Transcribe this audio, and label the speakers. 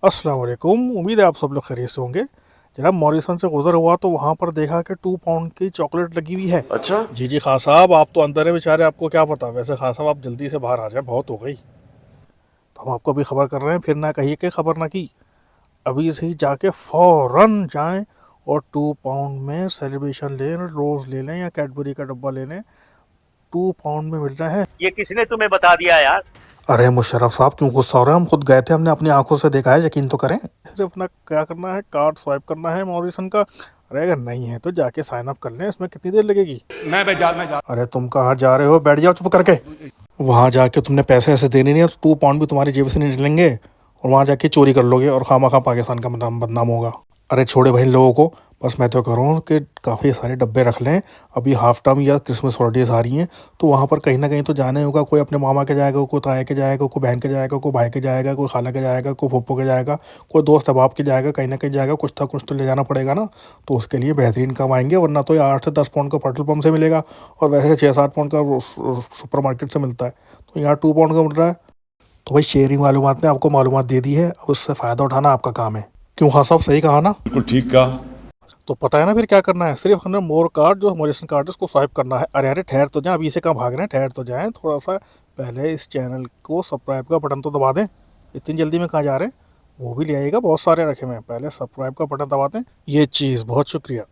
Speaker 1: अस्सलाम वालेकुम। उम्मीद है आप सब लोग खैरियत से होंगे। जनाब मॉरिसन से गुजर हुआ तो वहाँ पर देखा कि 2 पाउंड की चॉकलेट लगी हुई है।
Speaker 2: अच्छा।
Speaker 1: जी जी खान साहब, आप तो अंदर है बेचारे, आपको क्या पता। वैसे खान साहब आप जल्दी से बाहर आ जाए, बहुत हो गई। तो हम आपको अभी खबर कर रहे हैं, फिर ना कहिए कि खबर ना की। अभी से ही जाके फौरन जाएं और 2 पाउंड में सेलिब्रेशन लें, रोज़ ले लें या कैडबरी का डब्बा ले लें। 2 पाउंड में मिल रहा है।
Speaker 3: ये किसने तुम्हें बता दिया यार?
Speaker 1: अरे मुशर्रफ साहब क्यों गुस्सा हो रहे हैं? हम खुद गए थे, हमने अपनी आंखों से देखा है, यकीन तो करें। सिर्फ अपना क्या करना है, कार्ड स्वाइप करना है मॉरिसन का। अरे अगर नहीं है तो जाके साइन अप कर लें, इसमें कितनी देर लगेगी। मैं जा अरे तुम कहाँ जा रहे हो? बैठ जाओ चुप करके। वहाँ जाके तुमने पैसे ऐसे देने नहीं, और 2 पाउंड भी तुम्हारी जेब से नहीं निकलेंगे, और वहाँ जाके चोरी कर लोगे और खामा खा पाकिस्तान का नाम बदनाम होगा। अरे छोड़े भाई लोगों को, बस मैं तो कह रहा हूँ कि काफ़ी सारे डब्बे रख लें। अभी हाफ टर्म या क्रिसमस हॉलीडेज आ रही हैं, तो वहाँ पर कहीं ना कहीं तो जाना ही होगा। कोई अपने मामा के जाएगा, कोई ताए के जाएगा, कोई बहन के जाएगा, कोई भाई के जाएगा, कोई खाला के जाएगा, कोई फूफो के जाएगा, कोई दोस्त अहबाब के जाएगा, कहीं ना कहीं जाएगा। कुछ तो ले जाना पड़ेगा ना। तो उसके लिए बेहतरीन कमाएंगे, वरना तो ये 8 से 10 पाउंड का पेट्रोल पंप से मिलेगा, और वैसे 6-7 पाउंड का सुपर मार्केट से मिलता है। तो यहाँ 2 पाउंड का मिल रहा है। तो भाई शेयरिंग मालूमात ने आपको मालूमात दे दी है, अब उससे फ़ायदा उठाना आपका काम है। क्यों हाँ साहब, सही कहा ना?
Speaker 2: बिल्कुल ठीक कहा।
Speaker 1: तो पता है ना फिर क्या करना है। सिर्फ हमने मोर कार्ड, जो मॉरिसन कार्ड है, उसको स्वाइप करना है। अरे अरे ठहर तो जाए, अभी से कहाँ भाग रहे हैं, ठहर तो जाएं थोड़ा सा। पहले इस चैनल को सब्सक्राइब का बटन तो दबा दें। इतनी जल्दी में कहाँ जा रहे हैं? वो भी ले आइएगा, बहुत सारे रखे हुए हैं। पहले सब्सक्राइब का बटन दबा दें। ये चीज़, बहुत शुक्रिया।